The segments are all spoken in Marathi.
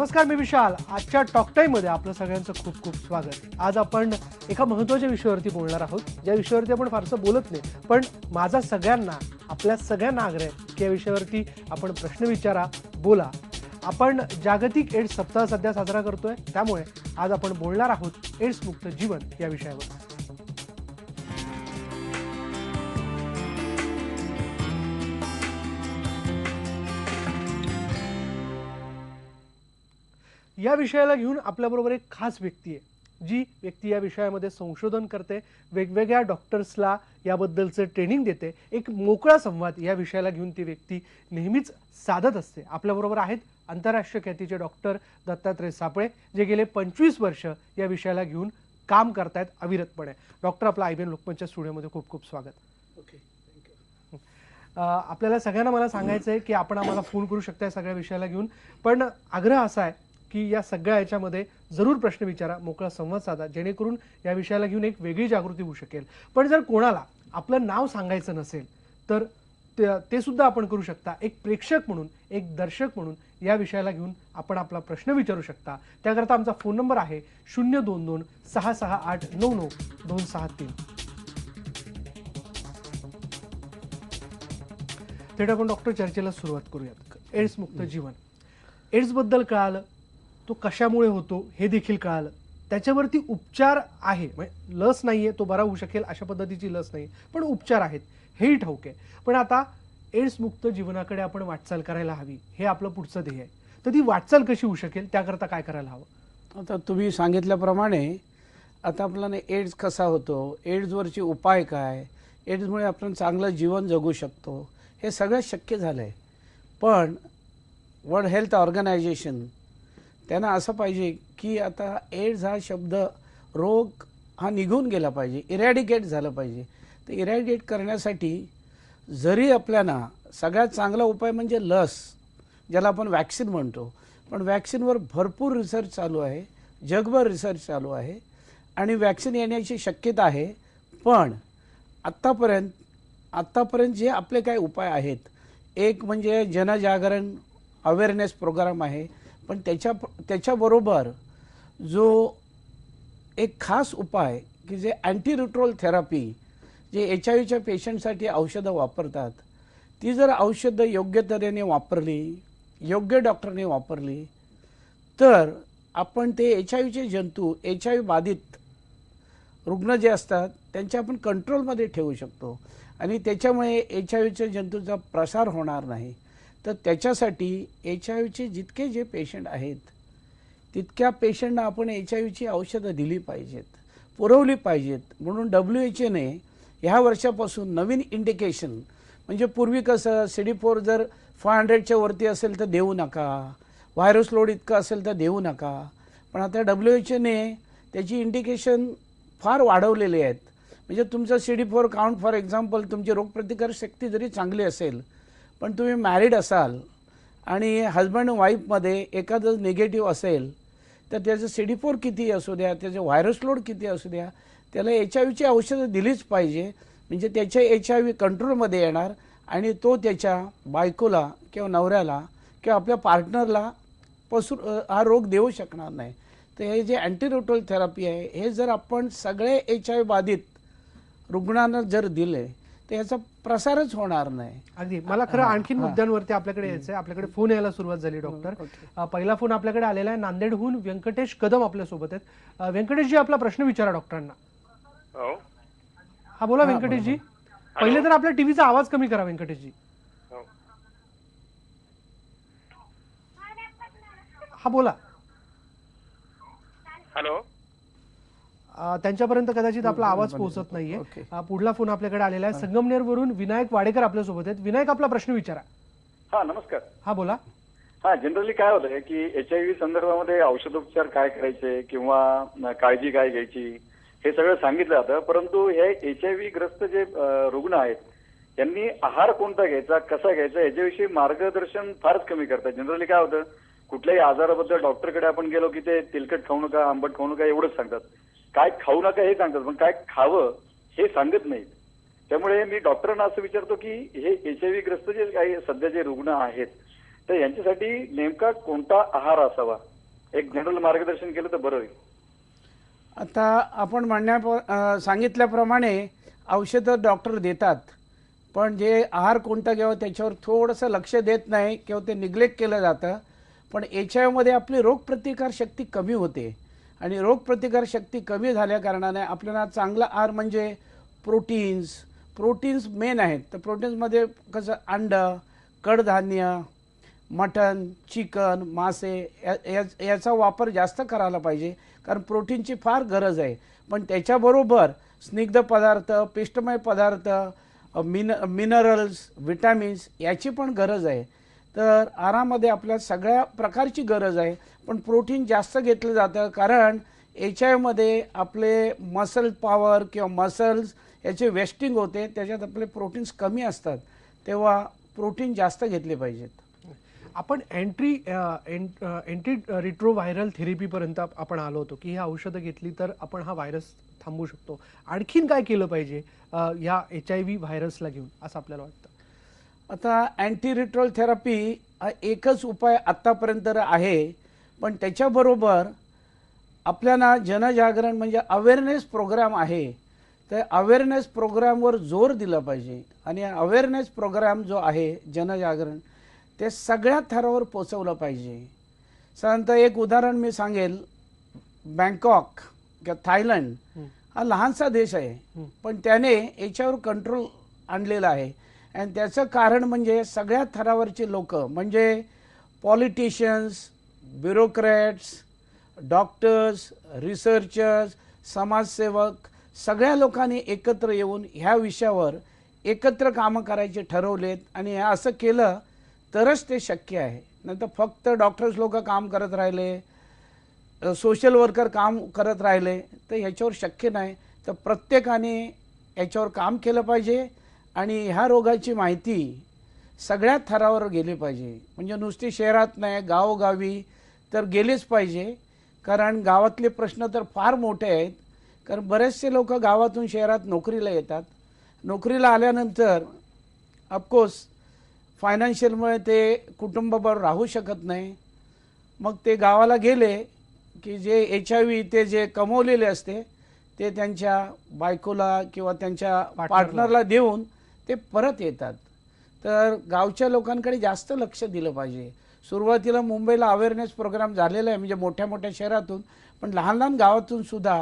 नमस्कार, मी विशाल. आजच्या टॉक टाइम मध्ये आपलं सगळ्यांचं खूप खूप स्वागत. आज आपण एका महत्त्वाच्या विषयावरती बोलणार आहोत, ज्या विषयावरती आपण फारसं बोलत नाही, पण माझा सगळ्यांना, आपल्या सगळ्यांना आग्रह आहे की या विषयावरती आपण प्रश्न विचारा, बोला. आपण जागतिक एड्स सप्ताह सध्या साजरा करतोय, त्यामुळे आज आपण बोलणार आहोत एड्स मुक्त जीवन या विषयावर. या विषयाला घेऊन आपल्याबरोबर एक खास व्यक्ती आहे, जी व्यक्ती या विषयामध्ये संशोधन करते, वेगवेगळ्या डॉक्टर्सला याबद्दलचं ट्रेनिंग देते. एक मोकळा संवाद या विषयाला घेऊन ती व्यक्ती नेहमीच साधत असते. आपल्याबरोबर आहेत आंतरराष्ट्रीय ख्यातीचे डॉक्टर दत्तात्रय सापळे, जे गेले 25 वर्ष या विषयाला घेऊन काम करतायत अविरतपणे. डॉक्टर, आपला IBN लोकमतच्या स्टुडिओमध्ये खूप खूप स्वागत. Okay, thank you. आपल्याला सगळ्यांना मला सांगायचं आहे की आपण आम्हाला फोन करू शकता या सगळ्या विषयाला घेऊन, पण आग्रह असा आहे की या सगळ्या याच्यामध्ये जरूर प्रश्न विचारा, मोकळा संवाद साधा, जेणेकरून या विषयाला घेऊन एक वेगळी जागृती होऊ शकेल. पण जर कोणाला आपलं नाव सांगायचं नसेल तर ते सुद्धा आपण करू शकता. एक प्रेक्षक म्हणून, एक दर्शक म्हणून या विषयाला घेऊन आपण आपला प्रश्न विचारू शकता. त्याकरता आमचा फोन नंबर आहे 022 668 99263. थेट आपण डॉक्टर चर्चेला सुरुवात करूयात. एड्स मुक्त जीवन. एड्स बद्दल कळालं, तो कशामुळे होतो हे देखील कळालं, त्याच्यावरती उपचार आहे, म्हणजे लस नाहीये, तो बरा होऊ शकेल अशा पद्धतीची लस नाही, पण उपचार आहेत हेही ठाऊक आहे. पण आता एड्स मुक्त जीवनाकडे आपण वाटचाल करायला हवी, हे आपलं पुढचं ध्येय आहे. तर ती वाटचाल कशी होऊ शकेल, त्याकरता काय करायला हवं? आता तुम्ही सांगितल्याप्रमाणे आता आपल्याला एड्स कसा होतो, एड्सवरचे उपाय काय, एड्समुळे आपण चांगलं जीवन जगू शकतो, हे सगळं शक्य झालं आहे. पण वर्ल्ड हेल्थ ऑर्गनायझेशन त्यांना असं पाहिजे की आता एड्स हा शब्द, रोग हा निघून गेला पाहिजे, इरॅडिकेट झालं पाहिजे. तर इरॅडिकेट करण्यासाठी जरी आपल्याला सगळ्यात चांगला उपाय म्हणजे लस, ज्याला आपण वॅक्सिन म्हणतो, पण वॅक्सिनवर भरपूर रिसर्च चालू आहे, जगभर रिसर्च चालू आहे आणि वॅक्सिन येण्याची शक्यता आहे. पण आत्तापर्यंत जे आपले काही उपाय आहेत, एक म्हणजे जनजागरण अवेअरनेस प्रोग्राम आहे, पण त्याच्याबरोबर जो एक खास उपाय की जे अँटीरिट्रोल थेरपी, जे HIV पेशंटसाठी औषधं वापरतात, ती जर औषधं योग्य तऱ्हेने वापरली, योग्य डॉक्टरने वापरली, तर आपण ते HIV जंतू, HIV बाधित रुग्ण जे असतात त्यांच्या आपण कंट्रोलमध्ये ठेवू शकतो आणि त्याच्यामुळे HIV जंतूचा प्रसार होणार नाही. तर त्याच्यासाठी HIV जितके जे पेशंट आहेत, तितक्या पेशंटना आपण HIV औषधं दिली पाहिजेत, पुरवली पाहिजेत. म्हणून WHO ह्या वर्षापासून नवीन इंडिकेशन, म्हणजे पूर्वी कसं CD4 जर 500च्या वरती असेल तर देऊ नका, व्हायरस लोड इतका असेल तर देऊ नका, पण आता WHO त्याची इंडिकेशन फार वाढवलेले आहेत. म्हणजे तुमचं CD4 काउंट, फॉर एक्झाम्पल, तुमची रोगप्रतिकारक शक्ती जरी चांगली असेल, पण तुम्ही मॅरिड असाल आणि हजबंड वाईफमध्ये एखादं निगेटिव्ह असेल, तर त्याचं CD4 किती असू द्या, त्याचं व्हायरस लोड किती असू द्या, त्याला HIVची औषधं दिलीच पाहिजे. म्हणजे त्याच्या HIV कंट्रोलमध्ये येणार आणि तो त्याच्या बायकोला किंवा नवऱ्याला किंवा आपल्या पार्टनरला हा रोग देऊ शकणार नाही. तर हे जे अँटीरिट्रोल थेरपी आहे, हे जर आपण सगळे HIV बाधित रुग्णांना जर दिले तर याचा प्रसारच होणार नाही. अगदी. मला खरं आणखीन मुद्द्यांवरती आपल्याकडे यायचंय. आपल्याकडे फोन यायला सुरुवात झाली डॉक्टर. पहिला फोन आपल्याकडे आलेला आहे नांदेडहून व्यंकटेश कदम आपल्या सोबत आहेत. व्यंकटेशजी, आपला प्रश्न विचारा डॉक्टरांना. हा बोला व्यंकटेशजी. पहिले तर आपल्या टीव्हीचा आवाज कमी करा व्यंकटेशजी. हा बोला. हॅलो. त्यांच्यापर्यंत कदाचित आपला आवाज पोहोचत नाहीये. पुढला फोन आपल्याकडे आलेला आहे संगमनेर वरून विनायक वाडेकर आपल्या सोबत आहेत. विनायक, आपला प्रश्न विचारा. हा, नमस्कार. हा बोला. हा, जनरली काय होतंय की HIV संदर्भामध्ये औषधोपचार काय करायचे किंवा काळजी काय घ्यायची हे सगळं सांगितलं जातं, परंतु हे HIV ग्रस्त जे रुग्ण आहेत त्यांनी आहार कोणता घ्यायचा, कसा घ्यायचा, याच्याविषयी मार्गदर्शन फारच कमी करतात. जनरली काय होतं, कुठल्याही आजाराबद्दल डॉक्टरकडे आपण गेलो की ते तेलकट खाऊ नका, आंबट खाऊ नका एवढंच सांगतात. काय खाऊ नका हे सांगतात, पण काय खावं हे सांगत नाहीत. त्यामुळे मी डॉक्टरांना असं विचारतो की हे HIV ग्रस्त जे काही सध्या जे रुग्ण आहेत तर यांच्यासाठी नेमका कोणता आहार असावा, एक जनरल मार्गदर्शन केलं तर बरं होईल. आता आपण सांगितल्याप्रमाणे औषधं डॉक्टर देतात, पण जे आहार कोणता घ्यावा त्याच्यावर थोडंसं लक्ष देत नाही किंवा ते निग्लेक्ट केलं जातं. पण HIV आपली रोगप्रतिकार शक्ती कमी होते आणि रोगप्रतिकार शक्ती कमी झाल्या कारणाने आपल्याला चांगला आहार म्हणजे प्रोटीन्स मेन आहेत. तर प्रोटीन्समध्ये कसं अंडं, कडधान्य, मटन, चिकन, मासे याचा वापर जास्त करायला पाहिजे, कारण प्रोटीनची फार गरज आहे. पण त्याच्याबरोबर स्निग्ध पदार्थ, पिष्टमय पदार्थ, मिनरल्स, विटॅमिन्स याची पण गरज आहे. तर आहारामध्ये आपल्या सगळ्या प्रकारची गरज आहे, पण प्रोटीन जास्त घेतलं जातं कारण HIV आपले मसल पॉवर किंवा मसल्स याचे वेस्टिंग होते, त्याच्यात आपले प्रोटीन्स कमी असतात, तेव्हा प्रोटीन जास्त घेतले पाहिजेत. आपण एंटी रिट्रोव्हायरल थेरपीपर्यंत आपण आलो होतो की ही औषधं घेतली तर आपण हा व्हायरस थांबवू शकतो. आणखीन काय केलं पाहिजे या HIV व्हायरसला घेऊन असं आपल्याला वाटतं? आता अँटी रिट्रोल थेरपी हा एकच उपाय आत्तापर्यंत आहे, पण त्याच्याबरोबर आपल्याला जनजागरण म्हणजे अवेअरनेस प्रोग्राम आहे, तर अवेअरनेस प्रोग्रामवर जोर दिला पाहिजे. आणि अवेअरनेस प्रोग्राम जो आहे जनजागरण ते सगळ्या थरावर पोचवलं पाहिजे. साधारणतः एक उदाहरण मी सांगेल, बँकॉक किंवा थायलंड हा लहानसा देश आहे, पण त्याने याच्यावर कंट्रोल आणलेला आहे. आणि त्याचं कारण म्हणजे सगळ्या थरावरचे लोक म्हणजे पॉलिटिशियन्स, ब्युरोक्रॅट्स, डॉक्टर्स, रिसर्चर्स, समाजसेवक सगळ्या लोकांनी एकत्र येऊन ह्या विषयावर एकत्र कामं करायचे ठरवलेत. आणि असं केलं तरच ते शक्य आहे. नंतर फक्त डॉक्टर्स लोक काम करत राहिले, सोशल वर्कर काम करत राहिले तर ह्याच्यावर शक्य नाही. तर प्रत्येकाने याच्यावर काम केलं पाहिजे आणि ह्या रोगाची माहिती सगळ्या थरावर गेली पाहिजे. म्हणजे नुसती शहरात नाही, गावोगावी तर गेलेच पाहिजे, कारण गावातले प्रश्न तर फार मोठे आहेत. कारण बरेचसे लोक गावातून शहरात नोकरीला येतात, नोकरीला आल्यानंतर ऑफकोर्स फायनान्शियलमुळे ते कुटुंबाबरोबर राहू शकत नाही. मग ते गावाला गेले की जे HIV ते जे कमवलेले असते ते त्यांच्या बायकोला किंवा त्यांच्या पार्टनरला देऊन ते परत येतात. तर गावच्या लोकांकडे जास्त लक्ष दिलं पाहिजे. सुरुवातीला मुंबईला अवेअरनेस प्रोग्राम झालेला आहे, म्हणजे मोठ्या मोठ्या शहरातून, पण लहान लहान गावातून सुद्धा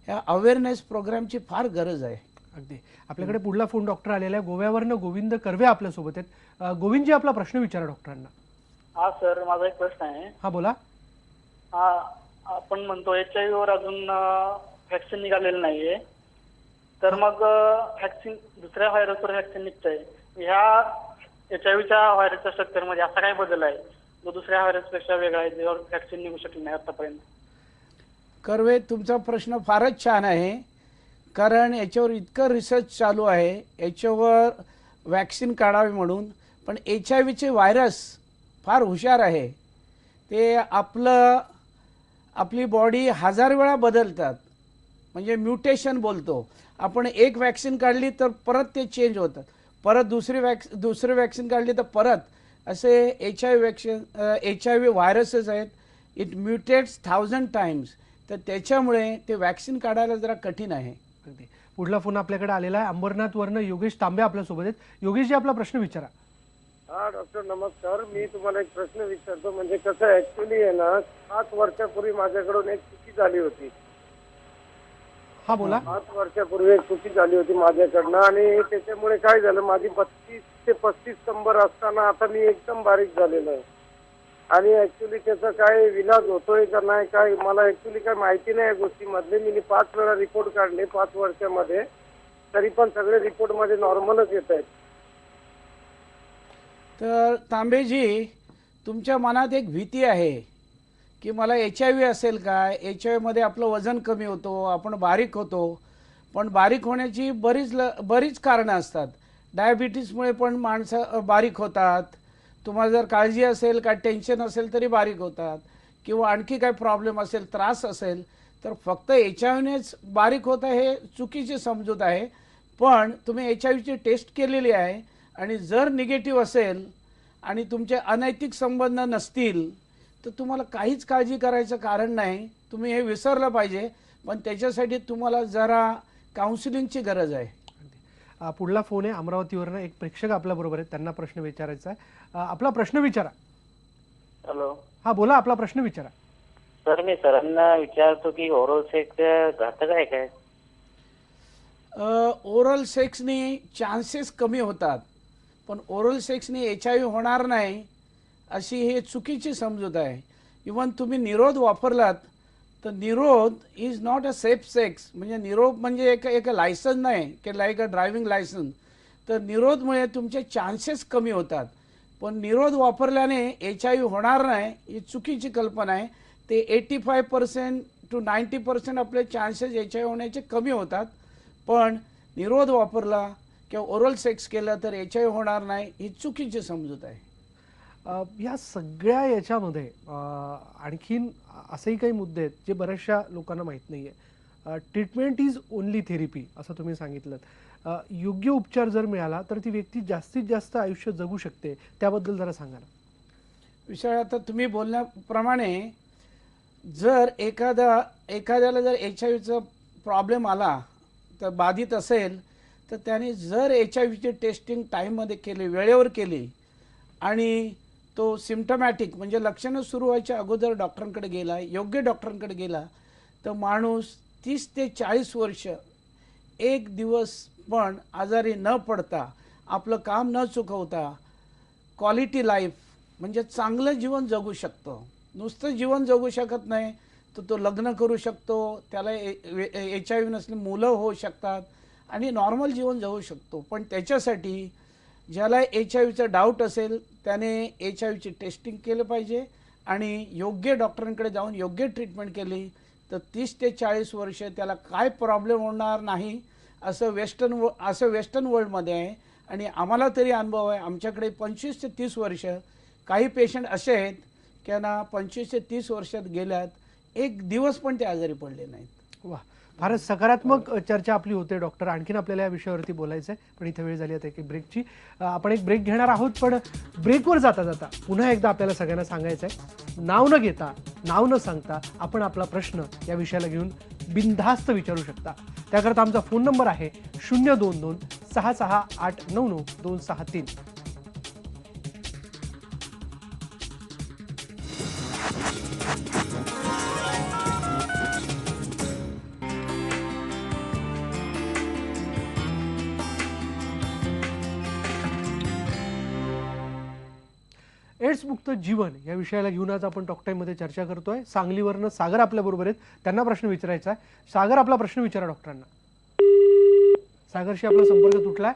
ह्या अवेअरनेस प्रोग्रामची फार गरज आहे. अगदी. आपल्याकडे पुढला फोन डॉक्टर आलेला आहे, गोव्यावरनं गोविंद कर्वे आपल्यासोबत आहेत. गोविंदजी, आपला प्रश्न विचारा डॉक्टरांना. हा सर, माझा एक प्रश्न आहे. हा बोला. हा, आपण म्हणतो HIV वर अजून व्हॅक्सिन निघालेलं नाहीये, तर मग व्हॅक्सिन दुसऱ्या व्हायरसवर व्हॅक्सिन निघतंय, ह्या HIV व्हायरसच्या स्ट्रक्चर मध्ये असा काय बदल आहे जो दुसऱ्या व्हायरसपेक्षा वेगळा आहे, ज्यावर व्हॅक्सिन निघू शकली नाही आतापर्यंत? कर्वे, तुमचा प्रश्न फारच छान आहे, कारण याच्यावर इतकं रिसर्च चालू आहे याच्यावर वॅक्सिन काढावी म्हणून. पण HIV व्हायरस फार हुशार आहे. ते आपली बॉडी 1000 वेळा बदलतात, म्हणजे म्युटेशन बोलतो आपण. एक वॅक्सिन काढली तर परत ते चेंज होतात, परत दुसरी वॅक्सिन काढली तर परत असे HIV व्हायरसेस आहेत. It mutates 1000 times. तर त्याच्यामुळे ते वॅक्सिन काढायला जरा कठीण आहे. अगदी. पुढला फोन आपल्याकडे आलेला आहे, अंबरनाथवरनं योगेश तांबे आपल्यासोबत आहेत. योगेशजी, आपला प्रश्न विचारा. हा डॉक्टर नमस्कार. मी तुम्हाला एक प्रश्न विचारतो. म्हणजे कसं ऍक्च्युली आहे ना, 7 वर्षापूर्वी माझ्याकडून एक चुकी झाली होती. हा बोला. 7 वर्षापूर्वी एक चुकी झाली होती माझ्याकडनं, आणि त्याच्यामुळे काय झालं, माझी 32 ते 35 कंबर असताना आता मी एकदम बारीक झालेलो आहे. आणि ऍक्च्युली त्याचा काय विलाज होतोय का नाही काय मला ऍक्च्युली काय माहिती नाही या गोष्टीमधले. मी 5 वेळा रिपोर्ट काढले 5 वर्षामध्ये, तरी पण सगळे रिपोर्ट मध्ये नॉर्मलच येत आहेत. तर तांबेजी, तुमच्या मनात एक भीती आहे की मला HIV असेल काय, HIV मध्ये आपलं वजन कमी होतो, आपण बारीक होतो. पण बारीक होण्याची बरीच कारणं असतात. डायबिटीसमुळे पण माणसं बारीक होतात. तुम्हाला जर काळजी असेल का टेन्शन असेल तरी बारीक होतात, किंवा आणखी काय प्रॉब्लेम असेल, त्रास असेल तर फक्त HIVनेच बारीक होतं हे चुकीची समजूत आहे. पण तुम्ही HIVची टेस्ट केलेली आहे आणि जर निगेटिव्ह असेल आणि तुमचे अनैतिक संबंध नसतील तर तुम्हाला काहीच काळजी करायचं कारण नाही. तुम्ही हे विसरलं पाहिजे, पण त्याच्यासाठी तुम्हाला जरा काउन्सिलिंगची गरज आहे. पुढला फोन आहे अमरावतीवरनं. एक प्रेक्षक आपल्या बरोबर आहेत, त्यांना प्रश्न विचारायचा आहे. आपला प्रश्न विचारा. हॅलो हा बोला, आपला प्रश्न विचारा. सर, मी सरांना विचारतो की ओरल सेक्स घातक आहे काय? ओरल सेक्सनी चान्सेस कमी होतात, पण ओरल सेक्सनी HIV होणार नाही अशी हे चुकीची समजूत आहे. इवन तुम्ही निरोध वापरलात तर निरोध is not a safe sex. म्हणजे निरोध म्हणजे एक लायसन्स नाही की लाईक अ ड्रायव्हिंग लायसन्स. तर निरोधमुळे तुमचे चान्सेस कमी होतात, पण निरोध वापरल्याने HIV होणार नाही ही चुकीची कल्पना आहे. ते 85% to 90% आपले चान्सेस HIV होण्याचे कमी होतात, पण निरोध वापरला किंवा ओरल सेक्स केलं तर HIV होणार नाही ही चुकीची समजूत आहे. या सगळ्या याच्यामध्ये आणखीन असेही काही मुद्दे आहेत जे बऱ्याचशा लोकांना माहीत नाही आहे. ट्रीटमेंट इज ओनली थेरपी असं तुम्ही सांगितलं. योग्य उपचार जर मिळाला तर ती व्यक्ती जास्तीत जास्त आयुष्य जगू शकते, त्याबद्दल जरा सांगा ना. विषय आता तुम्ही बोलण्याप्रमाणे जर एखाद्याला जर HIVचा प्रॉब्लेम आला तर बाधित असेल तर त्याने जर HIVची टेस्टिंग टाईममध्ये केली, वेळेवर केली आणि तो सिम्टमॅटिक म्हणजे लक्षणं सुरू व्हायच्या अगोदर डॉक्टरांकडे गेला, योग्य डॉक्टरांकडे गेला, तर माणूस 30 ते 40 वर्ष एक दिवस पण आजारी न पडता, आपलं काम न चुकवता क्वालिटी लाईफ म्हणजे चांगलं जीवन जगू शकतो. नुसतं जीवन जगू शकत नाही तर तो लग्न करू शकतो, त्याला HIV नसले मुलं होऊ शकतात आणि नॉर्मल जीवन जगू शकतो. पण त्याच्यासाठी ज्याला HIVचा डाऊट असेल त्याने HIVची टेस्टिंग केलं पाहिजे आणि योग्य डॉक्टरांकडे जाऊन योग्य ट्रीटमेंट केली तर 30 ते 40 वर्ष त्याला काय प्रॉब्लेम होणार नाही असं वेस्टर्न वर्ल्डमध्ये आहे. आणि आम्हाला तरी अनुभव आहे, आमच्याकडे 25 ते 30 वर्ष काही पेशंट असे आहेत की ना 25 ते 30 वर्षात गेल्यात, एक दिवस पण ते आजारी पडले नाहीत. वा, फारच सकारात्मक चर्चा आपली होते डॉक्टर. आणखीन आपल्याला या विषयावरती बोलायचं आहे, पण इथे वेळ झाली आता एक ब्रेकची. आपण एक ब्रेक घेणार आहोत, पण ब्रेकवर जाता जाता पुन्हा एकदा आपल्याला सगळ्यांना सांगायचं आहे, नाव न घेता, नाव न सांगता आपण आपला प्रश्न या विषयाला घेऊन बिनधास्त विचारू शकता. त्याकरता आमचा फोन नंबर आहे 022 66899 263. एड्स मुक्त जीवन या विषयाला घेऊन आज आपण टॉक टाइममध्ये चर्चा करतोय. सांगलीवरनं सागर आपल्या बरोबर आहेत, त्यांना प्रश्न विचारायचा आहे. सागर, आपला प्रश्न विचारा डॉक्टरांना. सागरशी आपला संपर्क तुटलाय,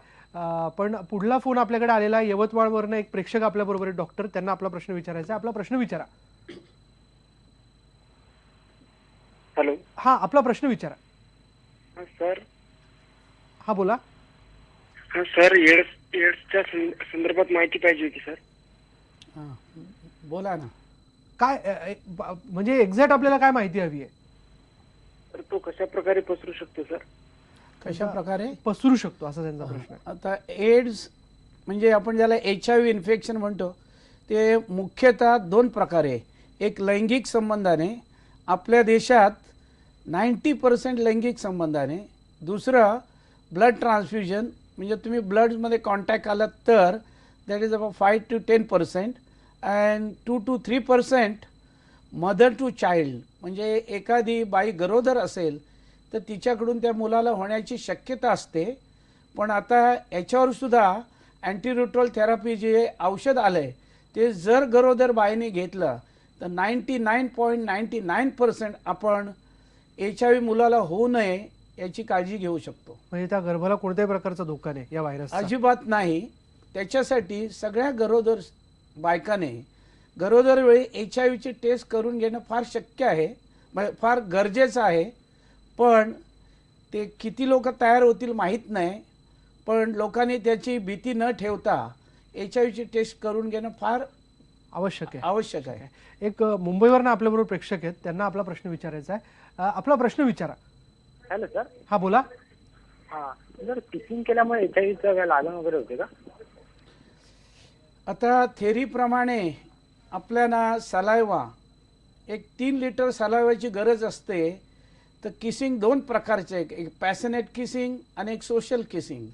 पण पुढला फोन आपल्याकडे आलेला आहे यवतमाळवरनं. एक प्रेक्षक आपल्या बरोबर आहेत डॉक्टर, त्यांना आपला प्रश्न विचारायचा आहे. आपला प्रश्न विचारा. हॅलो. हा, आपला प्रश्न विचारा. सर. हा बोला. हा सर, एड्सच्या संदर्भात माहिती पाहिजे होती सर. बोला ना. काय म्हणजे एक्झॅक्ट आपल्याला काय माहिती हवी आहे? तर तो कशा प्रकारे पसरू शकतो सर? कशा प्रकारे पसरू शकतो असा त्यांचा प्रश्न आहे. आता एड्स म्हणजे आपण ज्याला HIV इन्फेक्शन म्हणतो ते मुख्यतः 2 प्रकारे. एक लैंगिक संबंधाने, आपल्या देशात 90% लैंगिक संबंधाने. दुसरं ब्लड ट्रान्सफ्युजन, म्हणजे तुम्ही ब्लडमध्ये कॉन्टॅक्ट आलात तर that is about 5 to 10%. And 2 to 3% mother to child, म्हणजे एखादी बाई गरोदर असेल तर तिच्याकडून त्या मुलाला होण्याची शक्यता असते. पण आता याच्यावर सुद्धा अँटीरिट्रोल थेरपी जे औषध आलंय ते जर गरोदर बाईने घेतलं तर 99.99% आपण HIV मुलाला होऊ नये याची काळजी घेऊ शकतो. म्हणजे त्या गर्भाला कोणत्याही प्रकारचा धोका नाही या व्हायरसचा? अजिबात नाही. त्याच्यासाठी सगळ्या गरोदर बायकाने गरोदर वेळी HIVची टेस्ट करून घेणं फार शक्य आहे, फार गरजेचं आहे. पण ते किती लोक तयार होतील माहीत नाही, पण लोकांनी त्याची भीती न ठेवता HIVची टेस्ट करून घेणं फार आवश्यक आहे. एक मुंबईवरनं आपल्याबरोबर प्रेक्षक आहेत, त्यांना आपला प्रश्न विचारायचा आहे. आपला प्रश्न विचारा. Hello sir. हा बोला. हा, जर किसिंग केल्यामुळे HIVचं काय लागण वगैरे होते का? आता थेरीप्रमाणे आपल्याला सलायवा एक 3 लिटर सलायवाची गरज असते. तर किसिंग 2 प्रकारचे आहे, एक पॅशनेट किसिंग आणि एक सोशल किसिंग.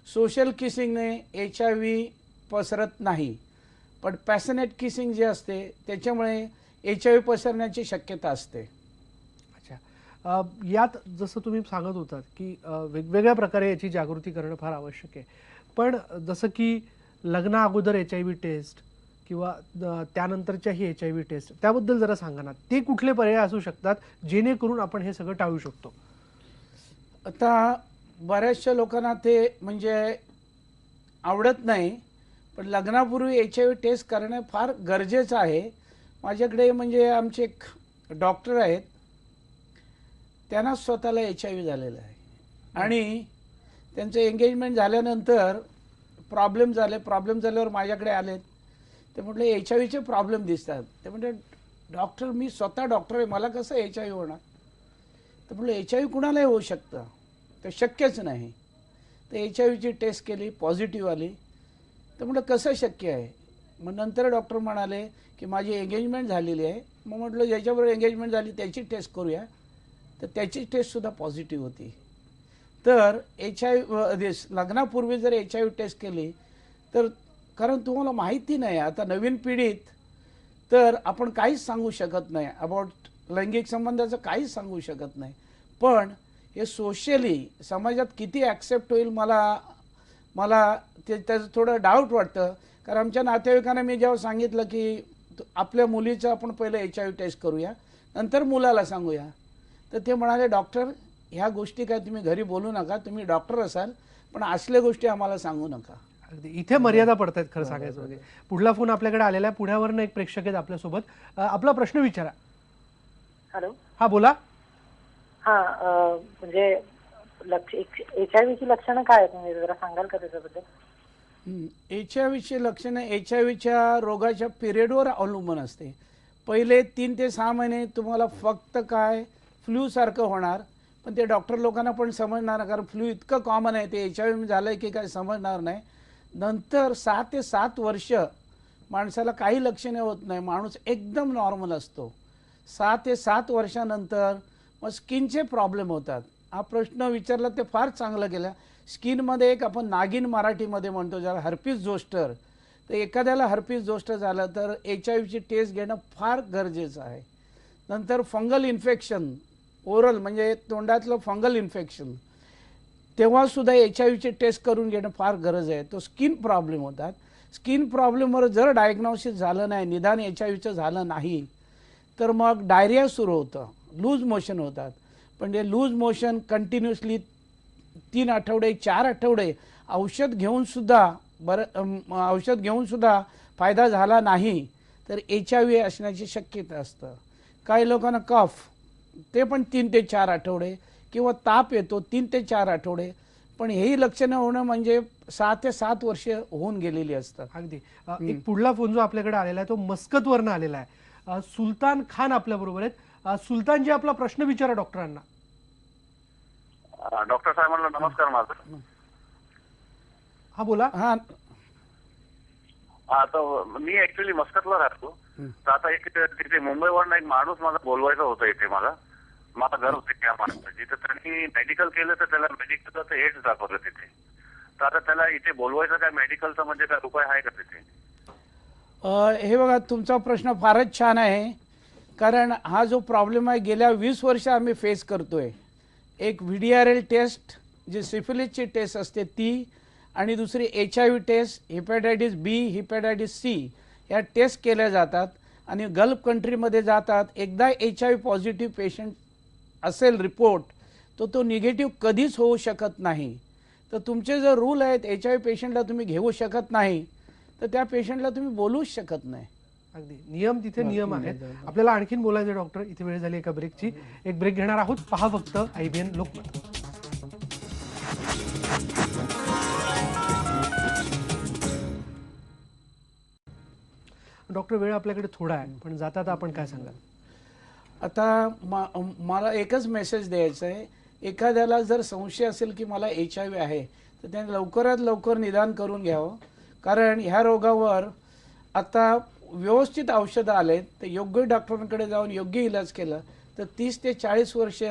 सोशल किसिंगने HIV पसरत नाही, पण पॅशनेट किसिंग जे असते त्याच्यामुळे HIV पसरण्याची शक्यता असते. अच्छा, यात जसं तुम्ही सांगत होतात की वेगवेगळ्या प्रकारे याची जागृती करणं फार आवश्यक आहे. पण जसं की लग्ना अगोदर HIV टेस्ट किंवा त्यानंतरच्या ही HIV टेस्ट, त्याबद्दल जरा सांगा ना. ते कुठले पर्याय असू शकतात जेणेकरून आपण हे सगळं टाळू शकतो? आता बऱ्याचशा लोकांना ते म्हणजे आवडत नाही, पण लग्नापूर्वी HIV टेस्ट करणं फार गरजेचं आहे. माझ्याकडे म्हणजे आमचे एक डॉक्टर आहेत, त्यांना स्वतःला HIV झालेलं आहे आणि त्यांचं एंगेजमेंट झाल्यानंतर प्रॉब्लेम झाल्यावर माझ्याकडे आलेत. ते म्हटले HIVचे प्रॉब्लेम दिसतात. ते म्हटले डॉक्टर मी स्वतः डॉक्टर आहे, मला कसं HIV होणार? तर म्हटलं HIV कुणालाही होऊ शकतं, ते शक्यच नाही. तर HIVची टेस्ट केली, पॉझिटिव्ह आली. तर म्हटलं कसं शक्य आहे? मग नंतर डॉक्टर म्हणाले की माझी एंगेजमेंट झालेली आहे. मग म्हटलं ज्याच्याबरोबर एंगेजमेंट झाली त्याची टेस्ट करूया. तर त्याची टेस्टसुद्धा पॉझिटिव्ह होती. तर लग्नापूर्वी जर HIV टेस्ट केली तर, कारण तुम्हाला माहिती नाही आता नवीन पिढीत, तर आपण काहीच सांगू शकत नाही अबाउट लैंगिक संबंधाचं, काहीच सांगू शकत नाही. पण हे सोशली समाजात किती ॲक्सेप्ट होईल मला त्याचं थोडं डाऊट वाटतं. कारण आमच्या नातेवाईकांना मी जेव्हा सांगितलं की आपल्या मुलीचं आपण पहिलं HIV टेस्ट करूया, नंतर मुलाला सांगूया, तर ते म्हणाले डॉक्टर ह्या गोष्टी काय तुम्ही घरी बोलू नका, तुम्ही डॉक्टर असाल, पण असल्या गोष्टी आम्हाला सांगू नका. अगदी इथे मर्यादा पडतायत खरं सांगायचं म्हणजे. पुढला फोन आपल्याकडे आलेला आहे, पुण्यावरनं एक प्रेक्षक आहेत आपल्यासोबत. आपला प्रश्न विचारा. हॅलो. हा बोला. हा म्हणजे HIV ची लक्षणं काय आहेत, म्हणजे जरा सांगाल का त्याच्याबद्दल? HIV लक्षणं HIVच्या रोगाच्या पिरियडवर अवलंबून असते. पहिले 3 ते 6 महिने तुम्हाला फक्त काय फ्लू सारखं होणार, पण ते डॉक्टर लोकांना पण समजणार नाही, कारण फ्लू इतकं कॉमन आहे, ते HIV झालंय की काय समजणार नाही. नंतर 6 ते 7 वर्ष माणसाला काही लक्षणे होत नाही, माणूस एकदम नॉर्मल असतो. 6 ते 7 वर्षानंतर मग स्किनचे प्रॉब्लेम होतात. हा प्रश्न विचारला ते फार चांगलं केलं. स्किनमध्ये एक आपण नागिन मराठीमध्ये म्हणतो ज्याला हर्पीस जोस्टर, तर एखाद्याला हर्पीस जोस्टर झालं तर HIVची टेस्ट घेणं फार गरजेचं आहे. नंतर फंगल इन्फेक्शन, ओरल म्हणजे तोंडातलं फंगल इन्फेक्शन, तेव्हासुद्धा HIVची टेस्ट करून घेणं फार गरज आहे. तो स्किन प्रॉब्लेम होतात. स्किन प्रॉब्लेमवर जर डायग्नोसिस झालं नाही, निदान HIVचं झालं नाही, तर मग डायरिया सुरू होतं, लूज मोशन होतात. पण ते लूज मोशन कंटिन्युअसली 3 आठवडे 4 आठवडे औषध घेऊन सुद्धा फायदा झाला नाही, तर HIV असण्याची शक्यता असतं. काही लोकांना कफ, ते पण 3 ते 4 आठवडे, किंवा ताप येतो 3 ते 4 आठवडे, पण हेही लक्षणं होणं म्हणजे 6 ते 7 वर्ष होऊन गेलेली असतात. अगदी. एक पुढला फोन जो आपल्याकडे आलेला आहे तो मस्कतवरनं आलेला आहे. सुलतान खान आपल्या बरोबर आहेत. सुलतानजी, आपला प्रश्न विचारा डॉक्टरांना. डॉक्टर साहेबांना नमस्कार माझा. हा बोला. हा, आता मी ऍक्च्युली मस्कतला राहतो. तर आता एक तिथे मुंबईवरनं एक माणूस मला बोलवायचा होता इथे. मला घर होते त्या माणसाची. तर त्यांनी मेडिकल केलं, तर त्याला मेडिकलचं एड्स दाखवलं तिथे. तर आता त्याला इथे बोलवायचं काय, मेडिकलचा म्हणजे काय उपाय आहे का तिथे? हे बघा, तुमचा प्रश्न फारच छान आहे. कारण हा जो प्रॉब्लेम आहे गेल्या 20 वर्ष आम्ही फेस करतोय. एक VDRL टेस्ट जी सिफिलिसची टेस्ट असते ती, आणि दुसरी HIV test, hepatitis B, hepatitis C या टेस्ट केल्या जातात. आणि गल्फ कंट्रीमध्ये जातात. एकदा HIV पॉझिटिव्ह पेशंट असेल रिपोर्ट, तो निगेटिव्ह कधीच होऊ शकत नाही. तर तुमचे जर रूल आहेत HIV पेशंटला तुम्ही घेऊ शकत नाही, तर त्या पेशंटला तुम्ही बोलूच शकत नाही. अगदी नियम तिथे नियम आहेत. आपल्याला आणखीन बोलायचं डॉक्टर, इथे वेळ झाली एका ब्रेकची. एक ब्रेक घेणार आहोत. पहा फक्त IBN लोकमत. डॉक्टर, वेळ आपल्याकडे थोडा आहे, पण जाता आपण काय सांगाल? आता मला एकच मेसेज द्यायचा आहे. एखाद्याला जर संशय असेल की मला HIV आहे, तर त्याने लवकरात लवकर निदान करून घ्यावं. कारण ह्या रोगावर आता व्यवस्थित औषधं आले तर योग्य डॉक्टरांकडे जाऊन योग्य इलाज केला तर 30 ते 40 वर्ष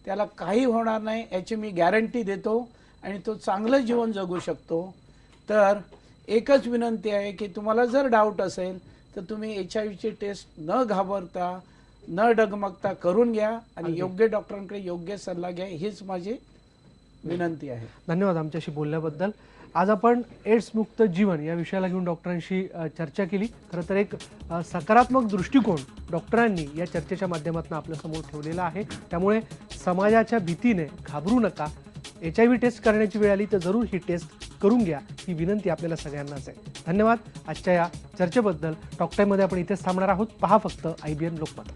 त्याला काही होणार नाही याची मी गॅरंटी देतो आणि तो चांगलं जीवन जगू शकतो. तर एकच विनंती आहे की तुम्हाला जर डाऊट असेल तर तुम्ही HIV ची टेस्ट न घाबरता न डगमगता करून घ्या आणि योग्य डॉक्टरांकडे योग्य सल्ला घ्या, हीच माझी विनंती आहे. धन्यवाद आमच्याशी बोलल्याबद्दल. आज आपण एड्स मुक्त जीवन या विषयाला घेऊन डॉक्टरांशी चर्चा केली. खरं तर एक सकारात्मक दृष्टिकोन डॉक्टरांनी या चर्चेच्या माध्यमातून आपल्यासमोर ठेवलेला आहे. त्यामुळे समाजाच्या भीतीने घाबरू नका. HIV टेस्ट करण्याची वेळ आली तर जरूर ही टेस्ट करून घ्या, ही विनंती आपल्याला सगळ्यांनाच आहे. धन्यवाद आजच्या या चर्चेबद्दल. टॉक टाईममध्ये आपण इथेच थांबणार आहोत. पहा फक्त IBN लोकमत.